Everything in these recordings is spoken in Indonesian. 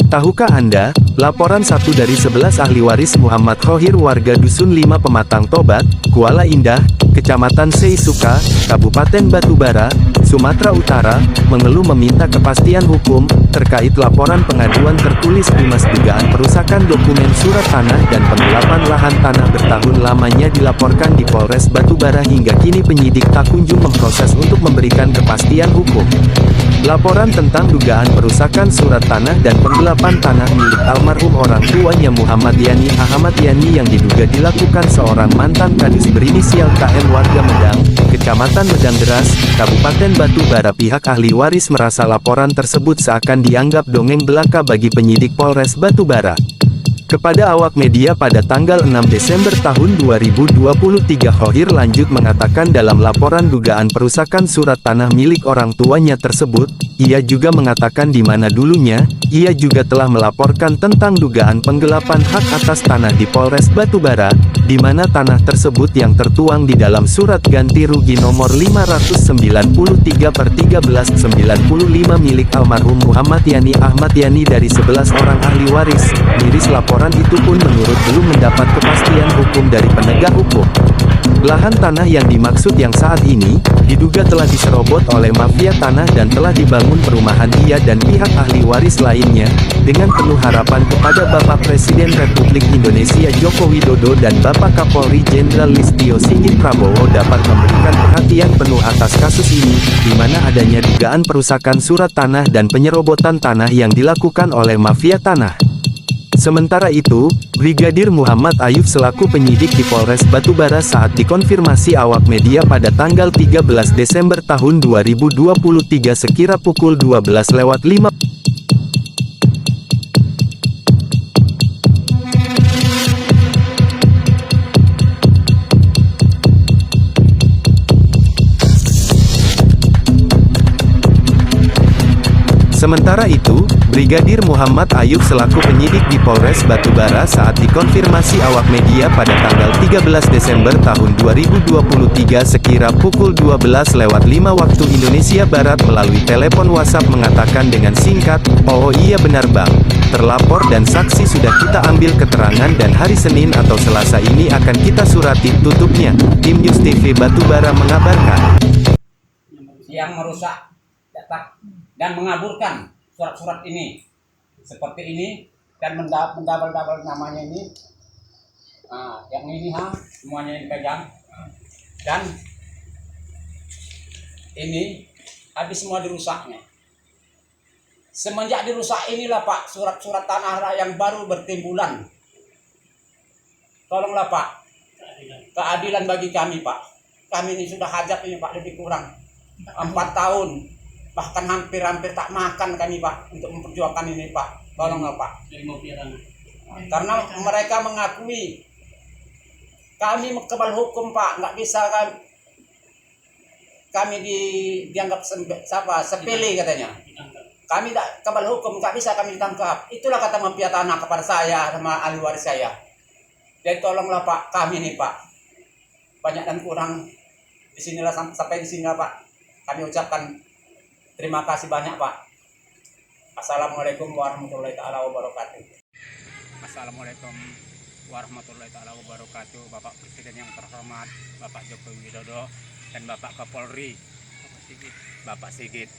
Tahukah Anda, laporan satu dari 11 ahli waris Muhammad Khohir warga Dusun 5 Pematang Tobat, Kuala Indah, Kecamatan Seisuka, Kabupaten Batubara, Sumatera Utara, mengeluh meminta kepastian hukum, terkait laporan pengaduan tertulis Humas dugaan perusakan dokumen surat tanah dan penggelapan lahan tanah bertahun lamanya dilaporkan di Polres Batubara hingga kini penyidik tak kunjung memproses untuk memberikan kepastian hukum. Laporan tentang dugaan perusakan surat tanah dan penggelapan tanah milik almarhum orang tuanya Muhammad Yani Ahmad Yani yang diduga dilakukan seorang mantan kadis berinisial KM warga Medang, Kecamatan Medang Deras, Kabupaten Batubara. Pihak ahli waris merasa laporan tersebut seakan dianggap dongeng belaka bagi penyidik Polres Batubara. Kepada awak media pada tanggal 6 Desember tahun 2023, Khohir lanjut mengatakan dalam laporan dugaan perusakan surat tanah milik orang tuanya tersebut, ia juga mengatakan di mana dulunya, ia juga telah melaporkan tentang dugaan penggelapan hak atas tanah di Polres Batubara, di mana tanah tersebut yang tertuang di dalam surat ganti rugi nomor 593/13/95 milik almarhum Muhammad Yani Ahmad Yani dari 11 orang ahli waris, miris laporan itu pun menurut belum mendapat kepastian hukum dari penegak hukum. Lahan tanah yang dimaksud yang saat ini, diduga telah diserobot oleh mafia tanah dan telah dibangun perumahan ia dan pihak ahli waris lainnya, dengan penuh harapan kepada Bapak Presiden Republik Indonesia Joko Widodo dan Bapak Kapolri Jenderal Listio Sigit Prabowo dapat memberikan perhatian penuh atas kasus ini, di mana adanya dugaan perusakan surat tanah dan penyerobotan tanah yang dilakukan oleh mafia tanah. Sementara itu, Brigadir Muhammad Ayub selaku penyidik di Polres Batubara saat dikonfirmasi awak media pada tanggal 13 Desember tahun 2023 sekira pukul 12:05. Sementara itu, Brigadir Muhammad Ayub selaku penyidik di Polres Batubara saat dikonfirmasi awak media pada tanggal 13 Desember tahun 2023 sekira pukul 12:05 waktu Indonesia Barat melalui telepon WhatsApp mengatakan dengan singkat, "Oh iya benar Bang, terlapor dan saksi sudah kita ambil keterangan dan hari Senin atau Selasa ini akan kita surati tutupnya." Tim News TV Batubara mengabarkan. Yang merusak data dan mengaburkan surat-surat ini seperti ini dan mendabel-dabel namanya ini, yang ini semuanya yang pegang dan ini habis semua dirusaknya. Semenjak dirusak inilah Pak, surat-surat tanah yang baru bertimbulan. Tolonglah Pak, keadilan bagi kami Pak. Kami ini sudah hajat ini Pak, lebih kurang 4 tahun. Bahkan hampir-hampir tak makan kami Pak untuk memperjuangkan ini Pak. Tolonglah Pak. Karena mereka mengakui kami kebal hukum Pak, nggak bisa kami dianggap sepele katanya. Kami tak kebal hukum, nggak bisa kami ditangkap. Itulah kata mafia tanah kepada saya sama ahli waris saya. Jadi tolonglah Pak, kami nih Pak. Banyak dan kurang disinilah sampai di sini Pak. Kami ucapkan terima kasih banyak Pak. Assalamualaikum warahmatullahi taala wabarakatuh. Assalamualaikum warahmatullahi taala wabarakatuh. Bapak Presiden yang terhormat, Bapak Joko Widodo dan Bapak Kapolri, Bapak Sigit.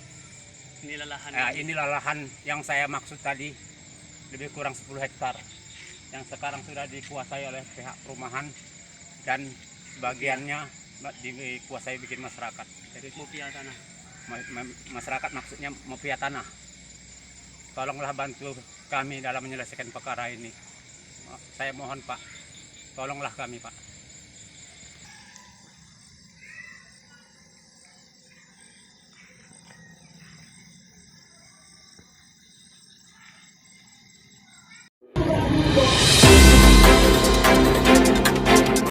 Inilah lahan yang saya maksud tadi, lebih kurang 10 hektar yang sekarang sudah dikuasai oleh pihak perumahan dan sebagiannya dikuasai bikin masyarakat. Jadi mafia tanah. Masyarakat maksudnya mafia tanah. Tolonglah bantu kami dalam menyelesaikan perkara ini. Saya mohon Pak, tolonglah kami Pak.